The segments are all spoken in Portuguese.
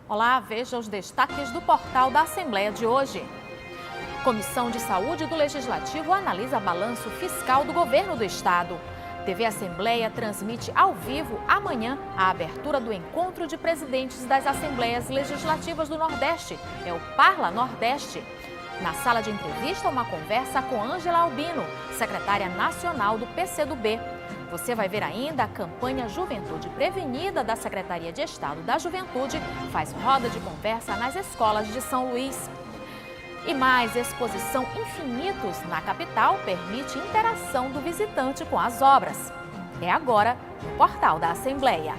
Olá, veja os destaques do portal da Assembleia de hoje. Comissão de Saúde do Legislativo analisa balanço fiscal do governo do estado. TV Assembleia transmite ao vivo amanhã a abertura do encontro de presidentes das Assembleias Legislativas do Nordeste. É o Parla Nordeste. Na sala de entrevista, uma conversa com Ângela Albino, secretária nacional do PCdoB. Você vai ver ainda a campanha Juventude Prevenida da Secretaria de Estado da Juventude faz roda de conversa nas escolas de São Luís. E mais, exposição Infinitos na capital permite interação do visitante com as obras. É agora no portal da Assembleia.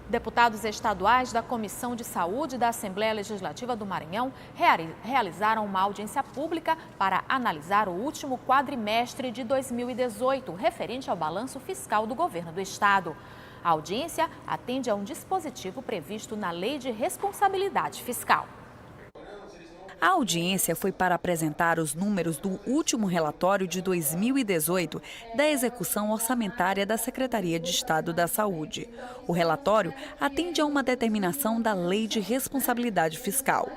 Deputados estaduais da Comissão de Saúde da Assembleia Legislativa do Maranhão realizaram uma audiência pública para analisar o último quadrimestre de 2018, referente ao balanço fiscal do governo do estado. A audiência atende a um dispositivo previsto na Lei de Responsabilidade Fiscal. A audiência foi para apresentar os números do último relatório de 2018 da execução orçamentária da Secretaria de Estado da Saúde. O relatório atende a uma determinação da Lei de Responsabilidade Fiscal.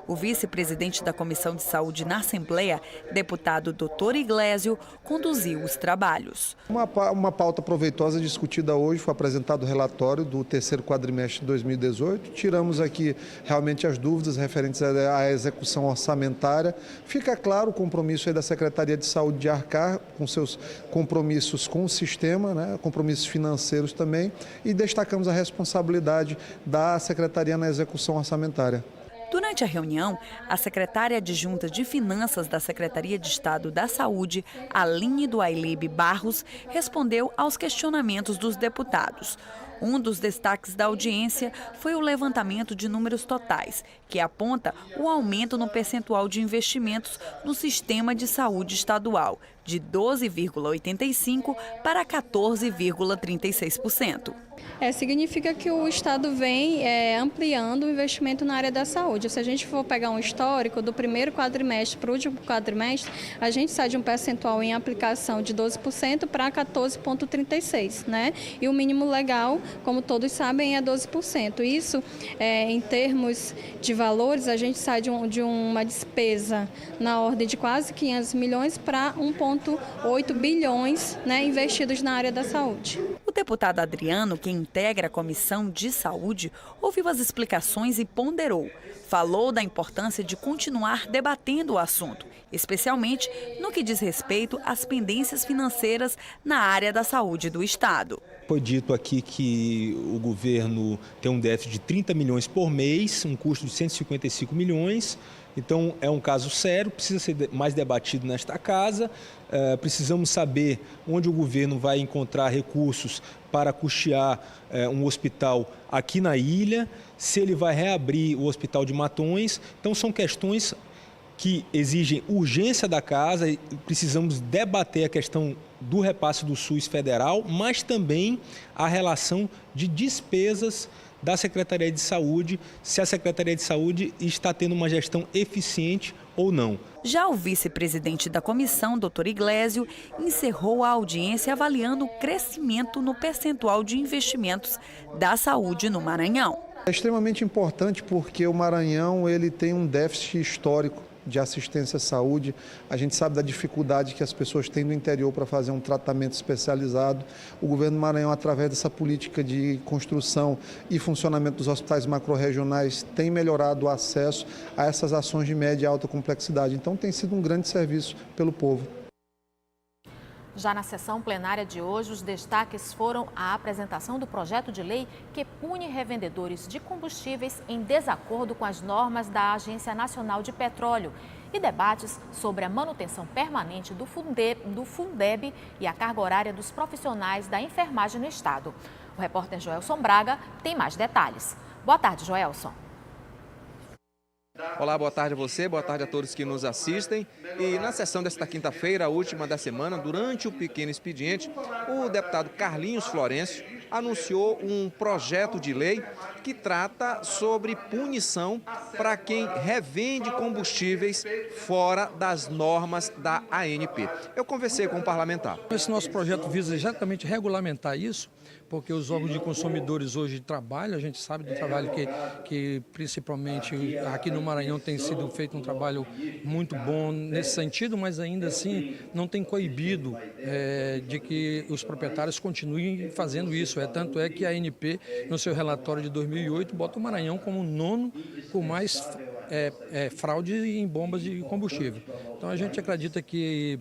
O vice-presidente da Comissão de Saúde na Assembleia, deputado Dr. Iglesio, conduziu os trabalhos. Uma pauta proveitosa discutida hoje, foi apresentado o relatório do terceiro quadrimestre de 2018. Tiramos aqui realmente as dúvidas referentes à execução orçamentária. Fica claro o compromisso aí da Secretaria de Saúde de arcar com seus compromissos com o sistema, né, compromissos financeiros também, e destacamos a responsabilidade da Secretaria na execução orçamentária. Durante a reunião, a secretária adjunta de Finanças da Secretaria de Estado da Saúde, Aline do Ailib Barros, respondeu aos questionamentos dos deputados. Um dos destaques da audiência foi o levantamento de números totais, que aponta o aumento no percentual de investimentos no sistema de saúde estadual, de 12,85% para 14,36%. Significa que o Estado vem ampliando o investimento na área da saúde. Se a gente for pegar um histórico do primeiro quadrimestre para o último quadrimestre, a gente sai de um percentual em aplicação de 12% para 14,36%, né? E o mínimo legal, como todos sabem, é 12%. Isso, em termos de valores, a gente sai de uma despesa na ordem de quase 500 milhões para 1,8 bilhões, né, investidos na área da saúde. O deputado Adriano, que integra a Comissão de Saúde, ouviu as explicações e ponderou. Falou da importância de continuar debatendo o assunto, especialmente no que diz respeito às pendências financeiras na área da saúde do estado. Foi dito aqui que o governo tem um déficit de 30 milhões por mês, um custo de 155 milhões. Então, é um caso sério, precisa ser mais debatido nesta casa. Precisamos saber onde o governo vai encontrar recursos para custear um hospital aqui na ilha, se ele vai reabrir o hospital de Matões. Então, são questões que exigem urgência da casa e precisamos debater a questão do repasse do SUS federal, mas também a relação de despesas da Secretaria de Saúde, se a Secretaria de Saúde está tendo uma gestão eficiente ou não. Já o vice-presidente da comissão, Dr. Iglesio, encerrou a audiência avaliando o crescimento no percentual de investimentos da saúde no Maranhão. É extremamente importante porque o Maranhão ele tem um déficit histórico de assistência à saúde. A gente sabe da dificuldade que as pessoas têm no interior para fazer um tratamento especializado. O governo do Maranhão, através dessa política de construção e funcionamento dos hospitais macro-regionais, tem melhorado o acesso a essas ações de média e alta complexidade. Então, tem sido um grande serviço pelo povo. Já na sessão plenária de hoje, os destaques foram a apresentação do projeto de lei que pune revendedores de combustíveis em desacordo com as normas da Agência Nacional de Petróleo e debates sobre a manutenção permanente do Fundeb e a carga horária dos profissionais da enfermagem no estado. O repórter Joelson Braga tem mais detalhes. Boa tarde, Joelson. Olá, boa tarde a você, boa tarde a todos que nos assistem. E na sessão desta quinta-feira, a última da semana, durante o pequeno expediente, o deputado Carlinhos Florencio anunciou um projeto de lei que trata sobre punição para quem revende combustíveis fora das normas da ANP. Eu conversei com o parlamentar. Esse nosso projeto visa exatamente regulamentar isso, porque os órgãos de consumidores hoje trabalham, a gente sabe do trabalho que principalmente aqui no Maranhão tem sido feito um trabalho muito bom nesse sentido, mas ainda assim não tem coibido de que os proprietários continuem fazendo isso. Tanto é que a ANP, no seu relatório de 2008, bota o Maranhão como o nono com mais fraude em bombas de combustível. Então a gente acredita que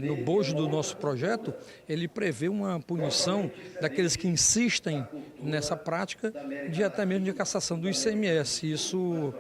no bojo do nosso projeto ele prevê uma punição daqueles que insistem nessa prática de até mesmo de cassação do ICMS. Isso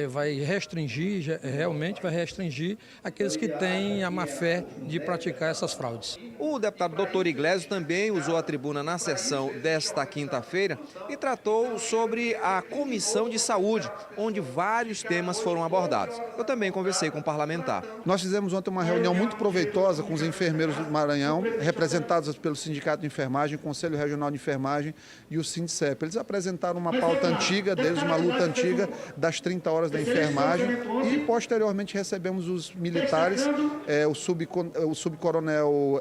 vai restringir, realmente vai restringir aqueles que têm a má fé de praticar essas fraudes. O deputado Dr. Iglesias também usou a tribuna na sessão desta quinta-feira e tratou sobre a Comissão de Saúde, onde vários temas foram abordados. Eu também conversei com o parlamentar. Nós fizemos ontem uma reunião muito proveitosa com os enfermeiros do Maranhão, representados pelo Sindicato de Enfermagem, Conselho Regional de Enfermagem e o Sindicep. Eles apresentaram uma pauta antiga deles, uma luta antiga das 30 horas da enfermagem e posteriormente recebemos os militares, o subcoronel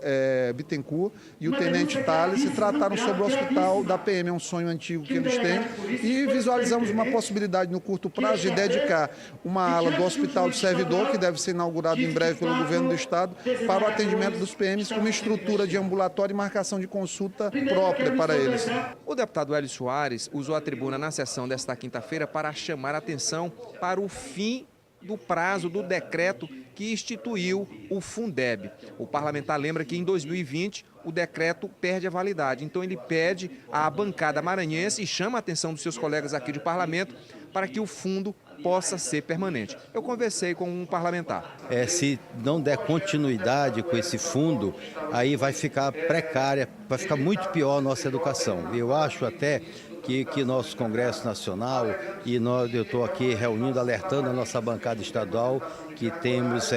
Bittencourt e o tenente Thales, e trataram sobre o hospital da PM, é um sonho antigo que eles têm, e visualizamos uma possibilidade no curto prazo de dedicar uma ala do Hospital do Servidor, que deve ser inaugurado em breve pelo governo do estado, para o atendimento dos PMs com uma estrutura de ambulatório e marcação de consulta própria para eles. O deputado Hélio Soares usou a tribuna na sessão desta quinta-feira para chamar a atenção para o fim do prazo do decreto que instituiu o Fundeb. O parlamentar lembra que em 2020 o decreto perde a validade, então ele pede à bancada maranhense e chama a atenção dos seus colegas aqui de parlamento para que o fundo possa ser permanente. Eu conversei com um parlamentar. Se não der continuidade com esse fundo, aí vai ficar precária, vai ficar muito pior a nossa educação. Eu acho até que nosso Congresso Nacional, e eu estou aqui reunindo, alertando a nossa bancada estadual, que temos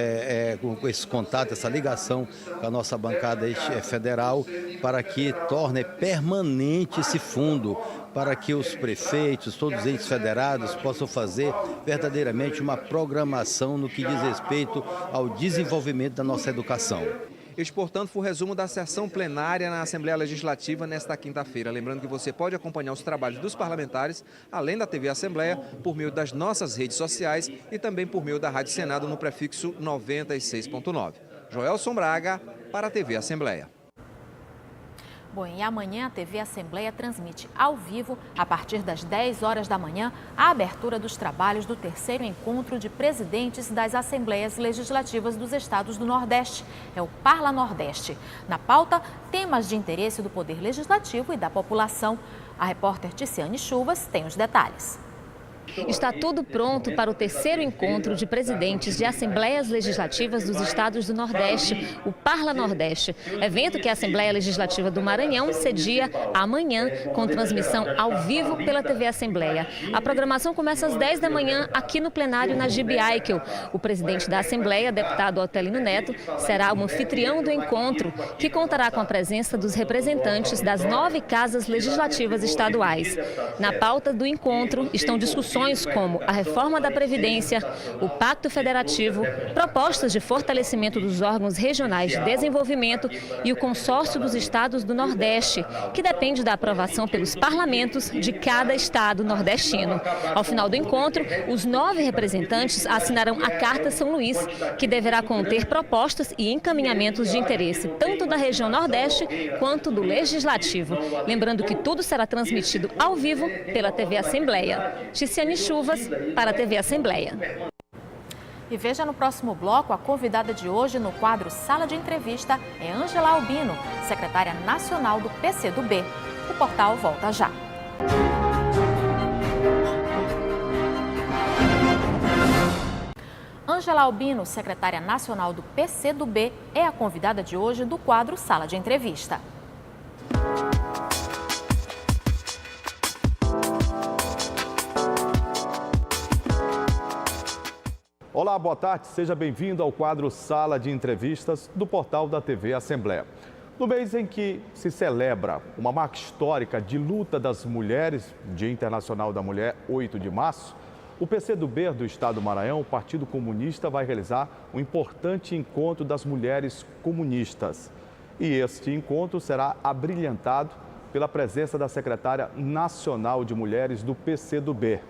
com esse contato, essa ligação com a nossa bancada federal, para que torne permanente esse fundo, para que os prefeitos, todos os entes federados possam fazer verdadeiramente uma programação no que diz respeito ao desenvolvimento da nossa educação. Este, portanto, foi o resumo da sessão plenária na Assembleia Legislativa nesta quinta-feira. Lembrando que você pode acompanhar os trabalhos dos parlamentares, além da TV Assembleia, por meio das nossas redes sociais e também por meio da Rádio Senado no prefixo 96.9. Joelson Braga, para a TV Assembleia. Bom, e amanhã a TV Assembleia transmite ao vivo, a partir das 10 horas da manhã, a abertura dos trabalhos do terceiro encontro de presidentes das Assembleias Legislativas dos Estados do Nordeste. É o Parla Nordeste. Na pauta, temas de interesse do Poder Legislativo e da população. A repórter Ticiane Chuvas tem os detalhes. Está tudo pronto para o terceiro encontro de presidentes de Assembleias Legislativas dos Estados do Nordeste, o Parla Nordeste, evento que a Assembleia Legislativa do Maranhão cedia amanhã, com transmissão ao vivo pela TV Assembleia. A programação começa às 10 da manhã aqui no plenário na Gibe Aikel. O presidente da Assembleia, deputado Otelino Neto, será o anfitrião do encontro, que contará com a presença dos representantes das 9 casas legislativas estaduais. Na pauta do encontro estão discussões como a reforma da Previdência, o Pacto Federativo, propostas de fortalecimento dos órgãos regionais de desenvolvimento e o Consórcio dos Estados do Nordeste, que depende da aprovação pelos parlamentos de cada estado nordestino. Ao final do encontro, os 9 representantes assinarão a Carta São Luís, que deverá conter propostas e encaminhamentos de interesse tanto da região Nordeste quanto do Legislativo. Lembrando que tudo será transmitido ao vivo pela TV Assembleia. Ticiane Chuvas, para a TV Assembleia. E veja no próximo bloco, a convidada de hoje no quadro Sala de Entrevista é Ângela Albino, secretária nacional do PCdoB. O portal volta já. Ângela Albino, secretária nacional do PCdoB, é a convidada de hoje do quadro Sala de Entrevista. Olá, boa tarde, seja bem-vindo ao quadro Sala de Entrevistas do portal da TV Assembleia. No mês em que se celebra uma marca histórica de luta das mulheres, Dia Internacional da Mulher, 8 de março, o PCdoB do Estado do Maranhão, o Partido Comunista, vai realizar um importante encontro das mulheres comunistas. E este encontro será abrilhantado pela presença da secretária nacional de mulheres do PCdoB,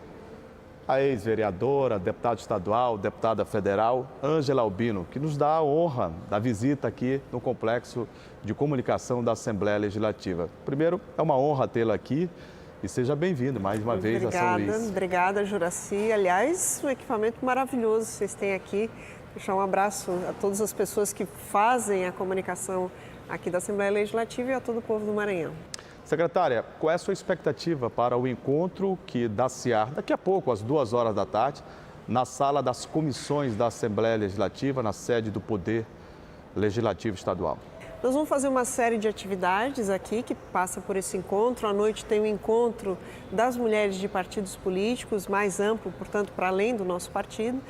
a ex-vereadora, deputada estadual, deputada federal, Ângela Albino, que nos dá a honra da visita aqui no Complexo de Comunicação da Assembleia Legislativa. Primeiro, é uma honra tê-la aqui e seja bem-vindo mais uma vez a São Luís. Obrigada, Juraci. Aliás, um equipamento maravilhoso vocês têm aqui. Deixar um abraço a todas as pessoas que fazem a comunicação aqui da Assembleia Legislativa e a todo o povo do Maranhão. Secretária, qual é a sua expectativa para o encontro que dá-se-á daqui a pouco, às 2 horas da tarde, na sala das comissões da Assembleia Legislativa, na sede do Poder Legislativo Estadual? Nós vamos fazer uma série de atividades aqui que passa por esse encontro. À noite tem o encontro das mulheres de partidos políticos, mais amplo, portanto, para além do nosso partido.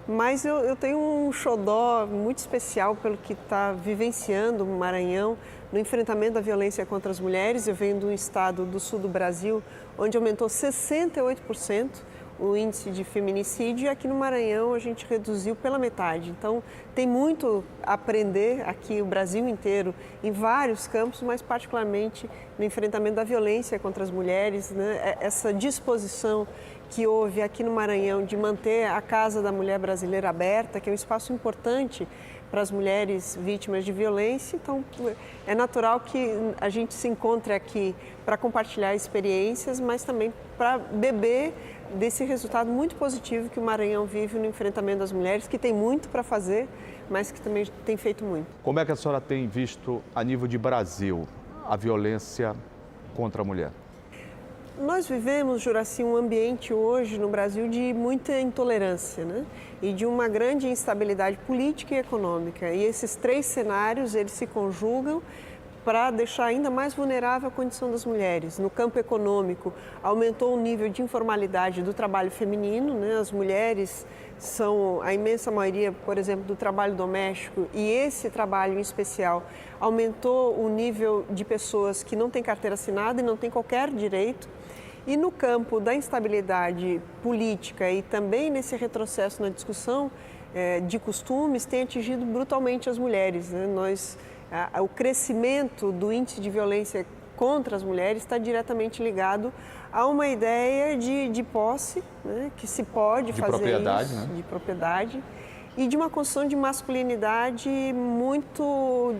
Mas eu tenho um xodó muito especial pelo que está vivenciando o Maranhão no enfrentamento da violência contra as mulheres. Eu venho de um estado do sul do Brasil, onde aumentou 68% o índice de feminicídio, e aqui no Maranhão a gente reduziu pela metade. Então, tem muito a aprender aqui, o Brasil inteiro, em vários campos, mas particularmente no enfrentamento da violência contra as mulheres, né? Essa disposição que houve aqui no Maranhão de manter a Casa da Mulher Brasileira aberta, que é um espaço importante para as mulheres vítimas de violência. Então, é natural que a gente se encontre aqui para compartilhar experiências, mas também para beber desse resultado muito positivo que o Maranhão vive no enfrentamento das mulheres, que tem muito para fazer, mas que também tem feito muito. Como é que a senhora tem visto, a nível de Brasil, a violência contra a mulher? Nós vivemos, Juraci, um ambiente hoje no Brasil de muita intolerância, né? E de uma grande instabilidade política e econômica. E esses 3 cenários, eles se conjugam para deixar ainda mais vulnerável a condição das mulheres. No campo econômico, aumentou o nível de informalidade do trabalho feminino, né? As mulheres são a imensa maioria, por exemplo, do trabalho doméstico, e esse trabalho em especial aumentou o nível de pessoas que não têm carteira assinada e não têm qualquer direito. E no campo da instabilidade política e também nesse retrocesso na discussão de costumes, tem atingido brutalmente as mulheres, né? O crescimento do índice de violência contra as mulheres está diretamente ligado a uma ideia de posse, né? Que se pode fazer propriedade, isso, né? de propriedade, e de uma construção de masculinidade muito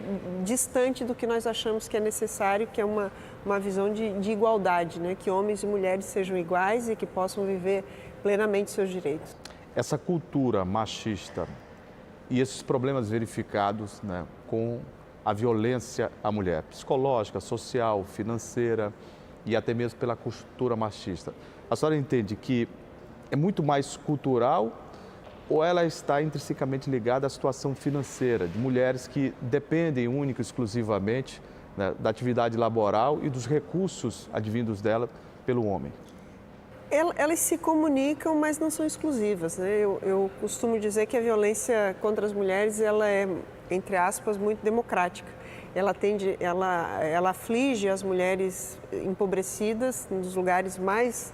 distante do que nós achamos que é necessário, que é uma visão de igualdade, né? Que homens e mulheres sejam iguais e que possam viver plenamente seus direitos. Essa cultura machista e esses problemas verificados, né, com a violência à mulher, psicológica, social, financeira e até mesmo pela cultura machista, a senhora entende que é muito mais cultural ou ela está intrinsecamente ligada à situação financeira de mulheres que dependem única e exclusivamente, né, da atividade laboral e dos recursos advindos dela pelo homem? Elas se comunicam, mas não são exclusivas, né? Eu costumo dizer que a violência contra as mulheres, ela é, entre aspas, muito democrática. Ela aflige as mulheres empobrecidas nos lugares mais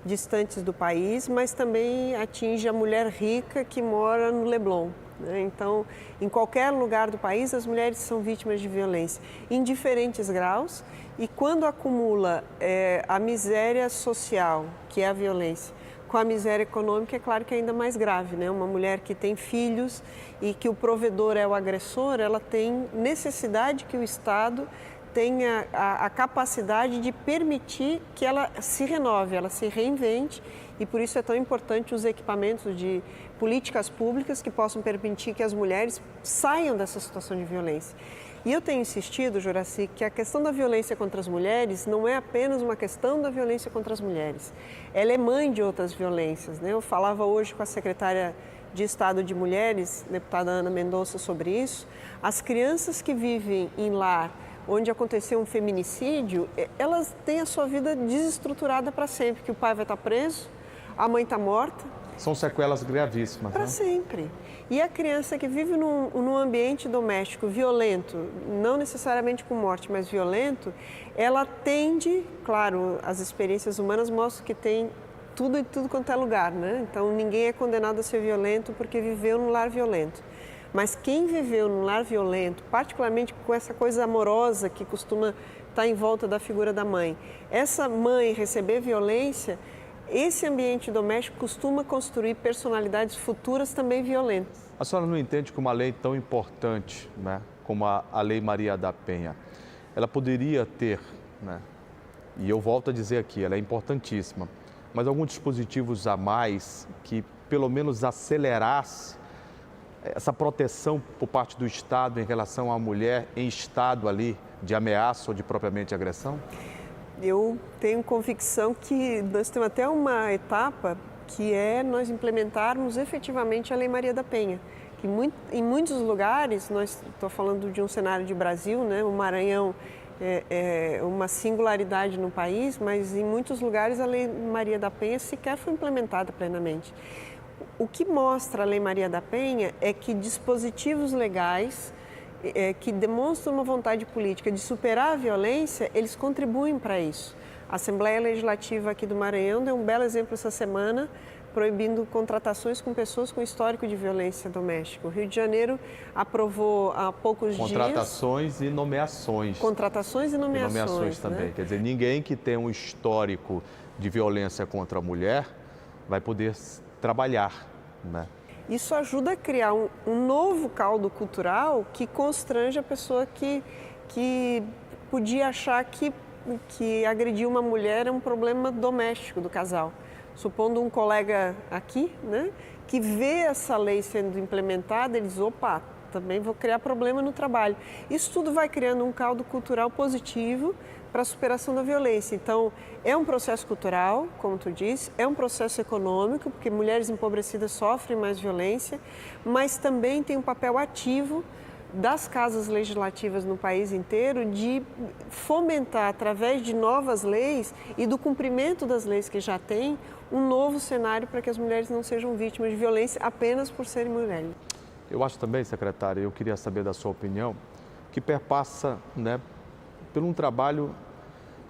distantes do país, mas também atinge a mulher rica que mora no Leblon, né? Então, em qualquer lugar do país, as mulheres são vítimas de violência, em diferentes graus, e quando acumula a miséria social, que é a violência, com a miséria econômica, é claro que é ainda mais grave, né? Uma mulher que tem filhos e que o provedor é o agressor, ela tem necessidade que o Estado tenha a capacidade de permitir que ela se renove, ela se reinvente, e por isso é tão importante os equipamentos de políticas públicas que possam permitir que as mulheres saiam dessa situação de violência. E eu tenho insistido, Juraci, que a questão da violência contra as mulheres não é apenas uma questão da violência contra as mulheres, ela é mãe de outras violências, né? Eu falava hoje com a secretária de Estado de Mulheres, deputada Ana Mendonça, sobre isso. As crianças que vivem em lar onde aconteceu um feminicídio, elas têm a sua vida desestruturada para sempre, que o pai vai estar preso, a mãe está morta São sequelas gravíssimas. Para sempre. E a criança que vive num ambiente doméstico violento, não necessariamente com morte, mas violento, ela tende, claro, as experiências humanas mostram que tem tudo e tudo quanto é lugar, né? Então ninguém é condenado a ser violento porque viveu num lar violento. Mas quem viveu num lar violento, particularmente com essa coisa amorosa que costuma estar em volta da figura da mãe, essa mãe receber violência, esse ambiente doméstico costuma construir personalidades futuras também violentas. A senhora não entende que uma lei tão importante, né, como a Lei Maria da Penha, ela poderia ter, né, e eu volto a dizer aqui, ela é importantíssima, mas alguns dispositivos a mais que pelo menos acelerasse essa proteção por parte do Estado em relação à mulher em estado ali de ameaça ou de propriamente agressão? Eu tenho convicção que nós temos até uma etapa que é nós implementarmos efetivamente a Lei Maria da Penha. Que em muitos lugares, estou falando de um cenário de Brasil, né? O Maranhão é uma singularidade no país, mas em muitos lugares a Lei Maria da Penha sequer foi implementada plenamente. O que mostra a Lei Maria da Penha é que dispositivos legais que demonstram uma vontade política de superar a violência, eles contribuem para isso. A Assembleia Legislativa aqui do Maranhão deu um belo exemplo essa semana, proibindo contratações com pessoas com histórico de violência doméstica. O Rio de Janeiro aprovou há poucos dias... Contratações e nomeações. Contratações e nomeações. E nomeações também. Né? Quer dizer, ninguém que tem um histórico de violência contra a mulher vai poder trabalhar, né? Isso ajuda a criar um novo caldo cultural que constrange a pessoa que podia achar que agredir uma mulher é um problema doméstico do casal. Supondo um colega aqui, né, que vê essa lei sendo implementada, ele diz, opa, também vou criar problema no trabalho. Isso tudo vai criando um caldo cultural positivo para a superação da violência. Então, é um processo cultural, como tu disse, é um processo econômico, porque mulheres empobrecidas sofrem mais violência, mas também tem um papel ativo das casas legislativas no país inteiro de fomentar, através de novas leis e do cumprimento das leis que já tem, um novo cenário para que as mulheres não sejam vítimas de violência apenas por serem mulheres. Eu acho também, secretária, eu queria saber da sua opinião, que perpassa, né, por um trabalho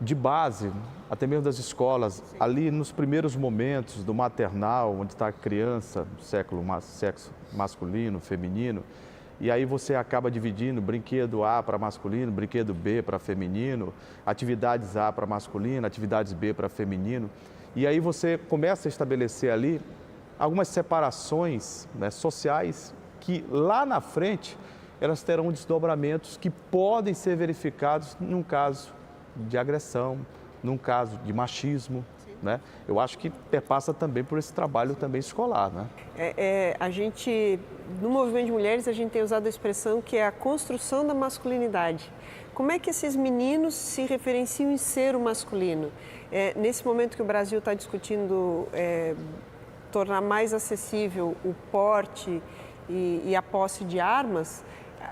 de base, até mesmo das escolas, ali nos primeiros momentos do maternal, onde está a criança, sexo masculino, feminino, e aí você acaba dividindo brinquedo A para masculino, brinquedo B para feminino, atividades A para masculino, atividades B para feminino, e aí você começa a estabelecer ali algumas separações, né, sociais que lá na frente elas terão desdobramentos que podem ser verificados num caso de agressão, num caso de machismo, né? Eu acho que perpassa também por esse trabalho também escolar, né? A gente, no Movimento de Mulheres, a gente tem usado a expressão que é a construção da masculinidade. Como é que esses meninos se referenciam em ser o masculino? Nesse momento que o Brasil está discutindo tornar mais acessível o porte e a posse de armas,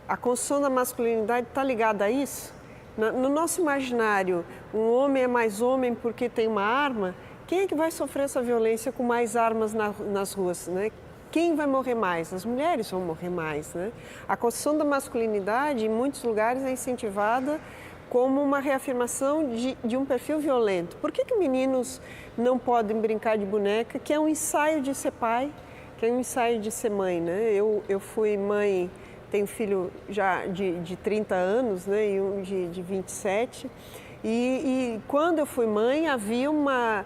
a construção da masculinidade está ligada a isso? No nosso imaginário, um homem é mais homem porque tem uma arma. Quem é que vai sofrer essa violência com mais armas nas ruas, né? Quem vai morrer mais? As mulheres vão morrer mais, né? A construção da masculinidade, em muitos lugares, é incentivada como uma reafirmação de um perfil violento. Por que meninos não podem brincar de boneca, que é um ensaio de ser pai, que é um ensaio de ser mãe, né? Eu fui mãe... Tenho filho já de 30 anos, né, e um de 27. E quando eu fui mãe, havia uma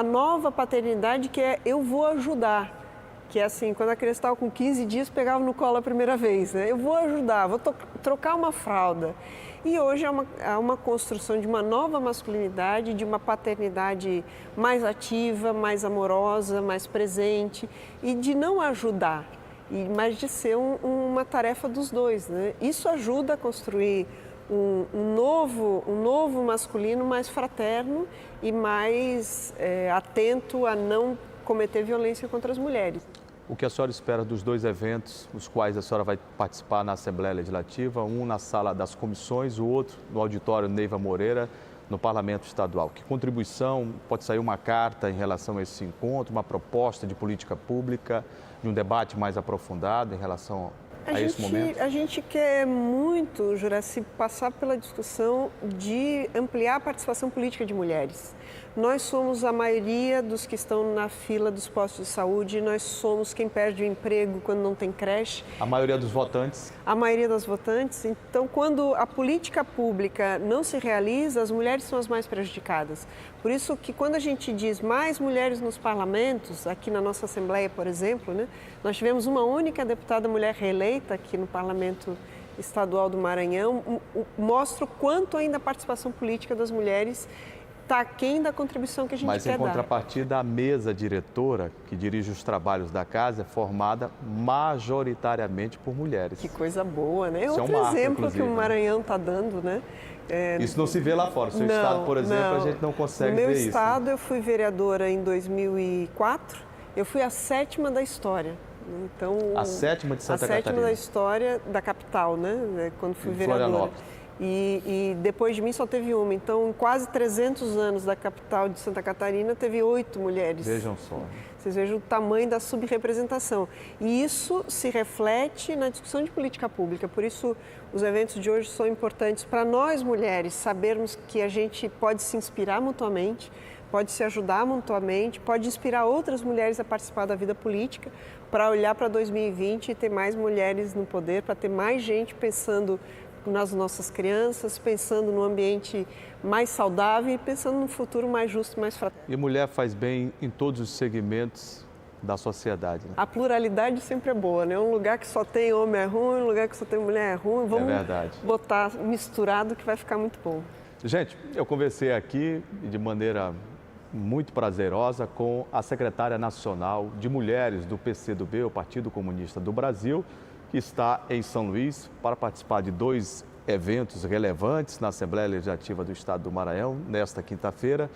nova paternidade que é eu vou ajudar. Que é assim, quando a criança estava com 15 dias, pegava no colo a primeira vez. Né? Eu vou ajudar, vou trocar uma fralda. E hoje é uma construção de uma nova masculinidade, de uma paternidade mais ativa, mais amorosa, mais presente e de não ajudar. Mas de ser uma tarefa dos dois, né? Isso ajuda a construir um novo masculino mais fraterno e mais atento a não cometer violência contra as mulheres. O que a senhora espera dos dois eventos, os quais a senhora vai participar na Assembleia Legislativa, um na sala das comissões, o outro no auditório Neiva Moreira, no Parlamento Estadual? Que contribuição, pode sair uma carta em relação a esse encontro, uma proposta de política pública, de um debate mais aprofundado em relação a esse momento? A gente quer muito, Juraci, passar pela discussão de ampliar a participação política de mulheres. Nós somos a maioria dos que estão na fila dos postos de saúde, nós somos quem perde o emprego quando não tem creche. A maioria dos votantes? A maioria das votantes. Então, quando a política pública não se realiza, as mulheres são as mais prejudicadas. Por isso que quando a gente diz mais mulheres nos parlamentos, aqui na nossa Assembleia, por exemplo, né, nós tivemos uma única deputada mulher reeleita aqui no Parlamento Estadual do Maranhão, mostra o quanto ainda a participação política das mulheres está aquém da contribuição que a gente quer dar. Mas em contrapartida, a mesa diretora, que dirige os trabalhos da casa, é formada majoritariamente por mulheres. Que coisa boa, né? Isso outro é um marco, exemplo que o Maranhão está dando, né? Isso não se vê lá fora. No seu estado, por exemplo, a gente não consegue ver isso. No meu estado, eu fui vereadora em 2004, eu fui a 7ª da história. Então, a 7ª de Santa Catarina. A 7ª da história da capital, né? Quando fui vereadora. E depois de mim só teve uma. Então, em quase 300 anos da capital de Santa Catarina, teve 8 mulheres. Vejam só. Vocês vejam o tamanho da subrepresentação. E isso se reflete na discussão de política pública. Por isso, os eventos de hoje são importantes para nós, mulheres, sabermos que a gente pode se inspirar mutuamente, pode se ajudar mutuamente, pode inspirar outras mulheres a participar da vida política, para olhar para 2020 e ter mais mulheres no poder, para ter mais gente pensando nas nossas crianças, pensando no ambiente mais saudável e pensando no futuro mais justo e mais fraterno. E mulher faz bem em todos os segmentos da sociedade. Né? A pluralidade sempre é boa, né? Um lugar que só tem homem é ruim, um lugar que só tem mulher é ruim. Vamos botar misturado que vai ficar muito bom. Gente, eu conversei aqui de maneira muito prazerosa com a secretária nacional de mulheres do PCdoB, o Partido Comunista do Brasil, que está em São Luís para participar de 2 eventos relevantes na Assembleia Legislativa do Estado do Maranhão, nesta quinta-feira.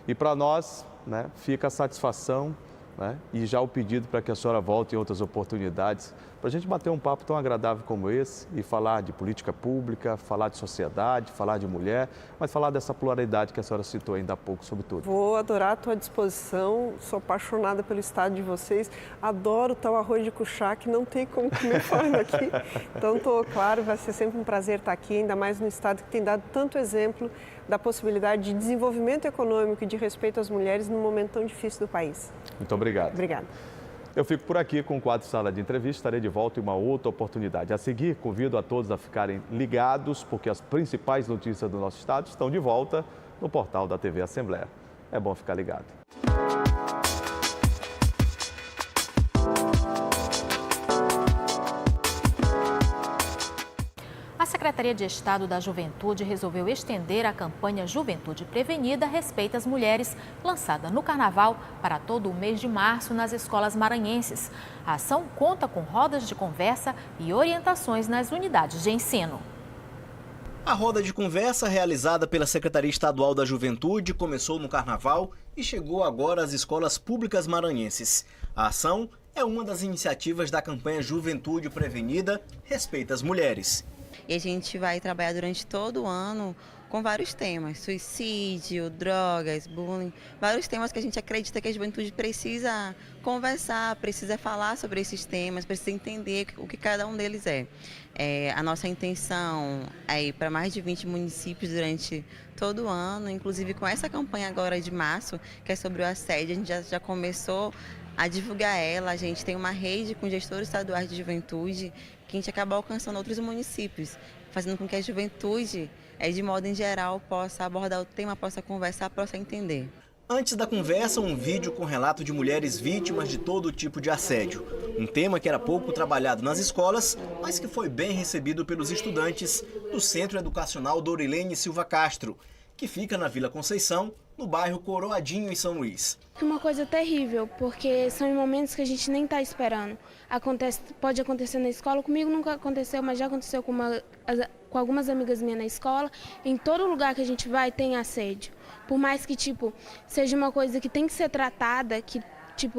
E para nós, né, fica a satisfação, né, e já o pedido para que a senhora volte em outras oportunidades, para a gente bater um papo tão agradável como esse e falar de política pública, falar de sociedade, falar de mulher, mas falar dessa pluralidade que a senhora citou ainda há pouco, sobretudo. Vou adorar a tua disposição, sou apaixonada pelo estado de vocês, adoro tal arroz de cuchá que não tem como comer fora aqui. Então, claro, vai ser sempre um prazer estar aqui, ainda mais no estado que tem dado tanto exemplo da possibilidade de desenvolvimento econômico e de respeito às mulheres num momento tão difícil do país. Muito obrigado. Obrigada. Eu fico por aqui com o quadro Sala de Entrevista, estarei de volta em uma outra oportunidade. A seguir, convido a todos a ficarem ligados, porque as principais notícias do nosso estado estão de volta no portal da TV Assembleia. É bom ficar ligado. A Secretaria de Estado da Juventude resolveu estender a campanha Juventude Prevenida Respeita as Mulheres, lançada no Carnaval para todo o mês de março nas escolas maranhenses. A ação conta com rodas de conversa e orientações nas unidades de ensino. A roda de conversa realizada pela Secretaria Estadual da Juventude começou no Carnaval e chegou agora às escolas públicas maranhenses. A ação é uma das iniciativas da campanha Juventude Prevenida Respeita as Mulheres. E a gente vai trabalhar durante todo o ano com vários temas, suicídio, drogas, bullying, vários temas que a gente acredita que a juventude precisa conversar, precisa falar sobre esses temas, precisa entender o que cada um deles é. A nossa intenção é ir para mais de 20 municípios durante todo o ano, inclusive com essa campanha agora de março, que é sobre o assédio, a gente já começou a divulgar ela, a gente tem uma rede com gestores estaduais de juventude que a gente acaba alcançando outros municípios, fazendo com que a juventude, de modo em geral, possa abordar o tema, possa conversar, possa entender. Antes da conversa, um vídeo com relato de mulheres vítimas de todo tipo de assédio. Um tema que era pouco trabalhado nas escolas, mas que foi bem recebido pelos estudantes do Centro Educacional Dorilene Silva Castro, que fica na Vila Conceição, no bairro Coroadinho, em São Luís. É uma coisa terrível, porque são momentos que a gente nem está esperando. Pode acontecer na escola, comigo nunca aconteceu, mas já aconteceu com algumas amigas minhas na escola. Em todo lugar que a gente vai tem assédio. Por mais que seja uma coisa que tem que ser tratada, que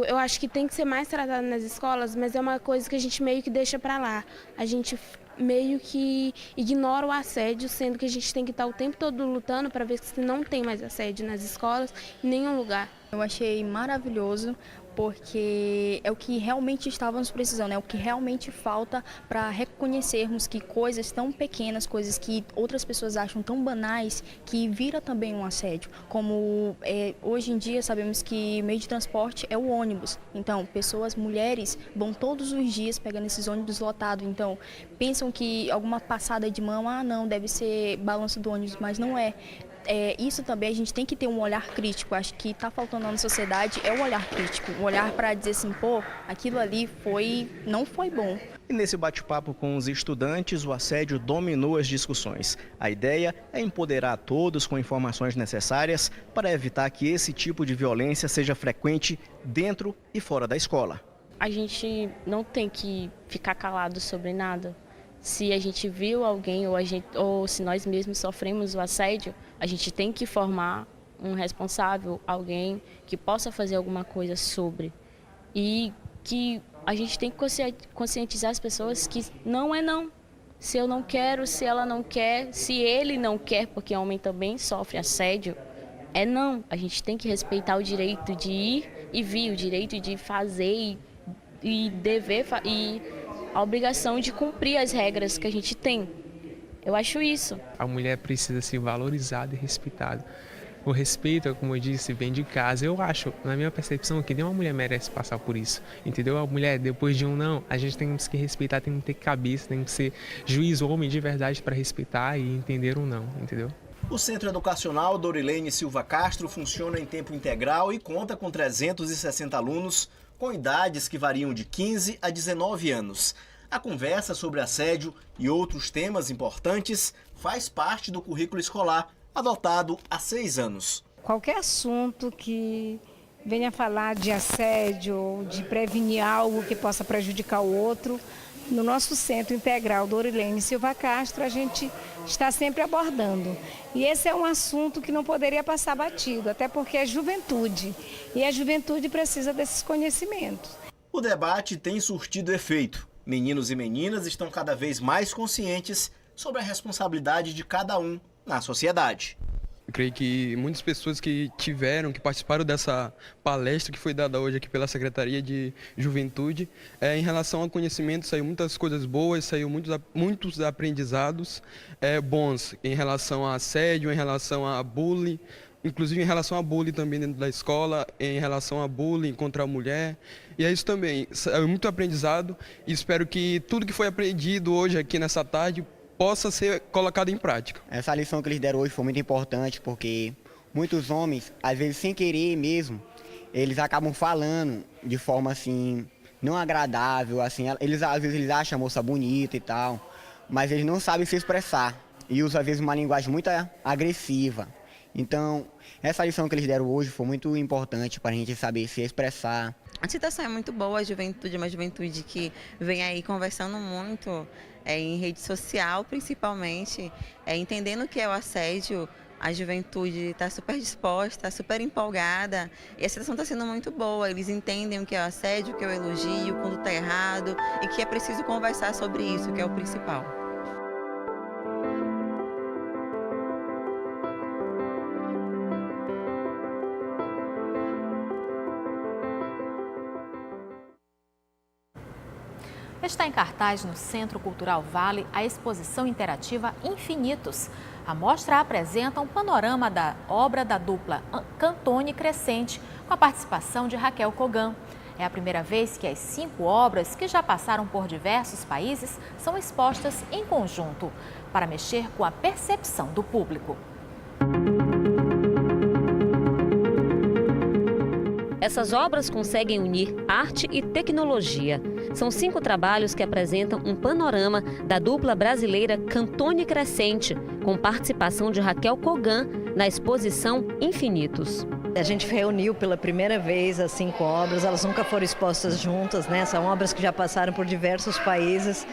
eu acho que tem que ser mais tratada nas escolas, mas é uma coisa que a gente meio que deixa para lá. A gente meio que ignora o assédio, sendo que a gente tem que estar o tempo todo lutando para ver se não tem mais assédio nas escolas, em nenhum lugar. Eu achei maravilhoso, porque é o que realmente estávamos precisando, é o que realmente falta para reconhecermos que coisas tão pequenas, coisas que outras pessoas acham tão banais, que vira também um assédio. Como hoje em dia sabemos que meio de transporte é o ônibus, então mulheres vão todos os dias pegando esses ônibus lotados, então pensam que alguma passada de mão, não, deve ser balanço do ônibus, mas não é. Isso também a gente tem que ter um olhar crítico. Acho que está faltando na sociedade é o olhar crítico, um olhar para dizer assim, aquilo ali não foi bom. E nesse bate-papo com os estudantes, o assédio dominou as discussões. A ideia é empoderar todos com informações necessárias para evitar que esse tipo de violência seja frequente dentro e fora da escola. A gente não tem que ficar calado sobre nada. Se a gente viu alguém ou se nós mesmos sofremos o assédio, a gente tem que formar um responsável, alguém que possa fazer alguma coisa sobre. E que a gente tem que conscientizar as pessoas que não é não. Se eu não quero, se ela não quer, se ele não quer, porque homem também sofre assédio, é não. A gente tem que respeitar o direito de ir e vir, o direito de fazer e dever e a obrigação de cumprir as regras que a gente tem. Eu acho isso. A mulher precisa ser valorizada e respeitada. O respeito, como eu disse, vem de casa. Eu acho, na minha percepção, que nenhuma mulher merece passar por isso. Entendeu? A mulher, depois de um não, a gente tem que respeitar, tem que ter cabeça, tem que ser juiz homem de verdade para respeitar e entender um não, entendeu? O Centro Educacional Dorilene Silva Castro funciona em tempo integral e conta com 360 alunos com idades que variam de 15 a 19 anos. A conversa sobre assédio e outros temas importantes faz parte do currículo escolar adotado há 6 anos. Qualquer assunto que venha falar de assédio, de prevenir algo que possa prejudicar o outro, no nosso Centro Integral Dorilene Silva Castro, a gente está sempre abordando. E esse é um assunto que não poderia passar batido, até porque é juventude. E a juventude precisa desses conhecimentos. O debate tem surtido efeito. Meninos e meninas estão cada vez mais conscientes sobre a responsabilidade de cada um na sociedade. Eu creio que muitas pessoas que participaram dessa palestra que foi dada hoje aqui pela Secretaria de Juventude, em relação ao conhecimento, saiu muitas coisas boas, saiu muitos aprendizados bons em relação a assédio, em relação a bullying, inclusive em relação a bullying também dentro da escola, em relação a bullying contra a mulher. E é isso também, saiu muito aprendizado e espero que tudo que foi aprendido hoje aqui nessa tarde possa ser colocado em prática. Essa lição que eles deram hoje foi muito importante, porque muitos homens, às vezes sem querer mesmo, eles acabam falando de forma assim, não agradável, assim, às vezes eles acham a moça bonita e tal, mas eles não sabem se expressar e usam às vezes uma linguagem muito agressiva. Então, essa lição que eles deram hoje foi muito importante para a gente saber se expressar. A situação é muito boa, a juventude é uma juventude que vem aí conversando muito, em rede social principalmente, entendendo o que é o assédio. A juventude está super disposta, super empolgada e a situação está sendo muito boa. Eles entendem o que é o assédio, o que é o elogio, quando está errado e que é preciso conversar sobre isso, que é o principal. Está em cartaz no Centro Cultural Vale a exposição interativa Infinitos. A mostra apresenta um panorama da obra da dupla Cantone Crescente, com a participação de Raquel Kogan. É a primeira vez que as 5 obras, que já passaram por diversos países, são expostas em conjunto, para mexer com a percepção do público. Essas obras conseguem unir arte e tecnologia. São 5 trabalhos que apresentam um panorama da dupla brasileira Cantone Crescente, com participação de Raquel Kogan na exposição Infinitos. A gente reuniu pela primeira vez as 5 obras, elas nunca foram expostas juntas, né? São obras que já passaram por diversos países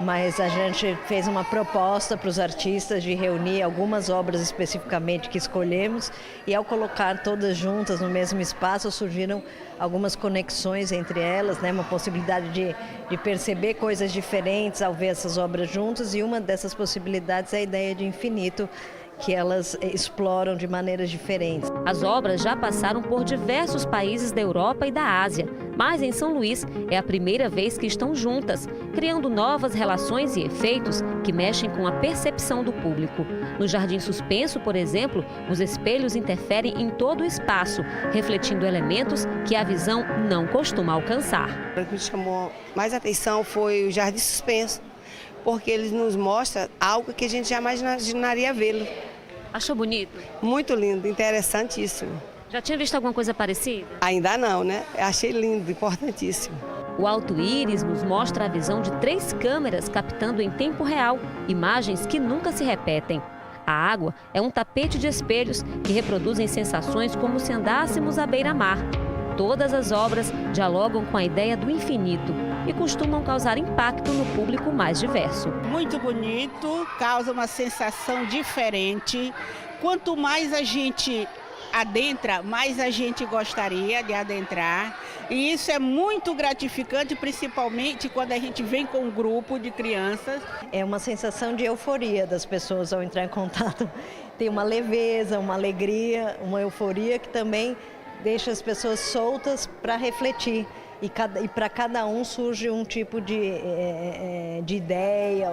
mas a gente fez uma proposta para os artistas de reunir algumas obras especificamente que escolhemos, e ao colocar todas juntas no mesmo espaço surgiram algumas conexões entre elas, né? Uma possibilidade de perceber coisas diferentes ao ver essas obras juntas, e uma dessas possibilidades é a ideia de infinito, que elas exploram de maneiras diferentes. As obras já passaram por diversos países da Europa e da Ásia, mas em São Luís é a primeira vez que estão juntas, criando novas relações e efeitos que mexem com a percepção do público. No Jardim Suspenso, por exemplo, os espelhos interferem em todo o espaço, refletindo elementos que a visão não costuma alcançar. O que me chamou mais atenção foi o Jardim Suspenso, porque ele nos mostra algo que a gente jamais imaginaria vê-lo. Achou bonito? Muito lindo, interessantíssimo. Já tinha visto alguma coisa parecida? Ainda não, né? Achei lindo, importantíssimo. O Alto Íris nos mostra a visão de 3 câmeras captando em tempo real imagens que nunca se repetem. A água é um tapete de espelhos que reproduzem sensações como se andássemos à beira-mar. Todas as obras dialogam com a ideia do infinito e costumam causar impacto no público mais diverso. Muito bonito, causa uma sensação diferente. Quanto mais a gente adentra, mais a gente gostaria de adentrar. E isso é muito gratificante, principalmente quando a gente vem com um grupo de crianças. É uma sensação de euforia das pessoas ao entrar em contato. Tem uma leveza, uma alegria, uma euforia que também deixa as pessoas soltas para refletir. E para cada um surge um tipo de ideia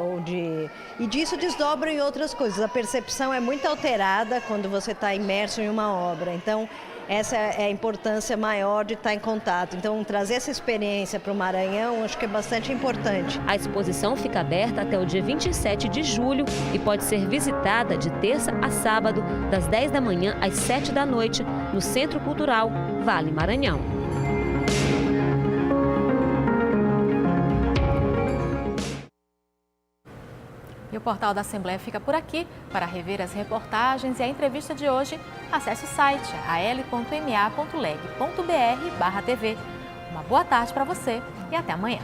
e disso desdobra em outras coisas. A percepção é muito alterada quando você está imerso em uma obra. Então, essa é a importância maior de estar em contato. Então, trazer essa experiência para o Maranhão, acho que é bastante importante. A exposição fica aberta até o dia 27 de julho e pode ser visitada de terça a sábado, das 10 da manhã às 7 da noite, no Centro Cultural Vale Maranhão. E o Portal da Assembleia fica por aqui. Para rever as reportagens e a entrevista de hoje, acesse o site al.ma.leg.br/tv. Uma boa tarde para você e até amanhã.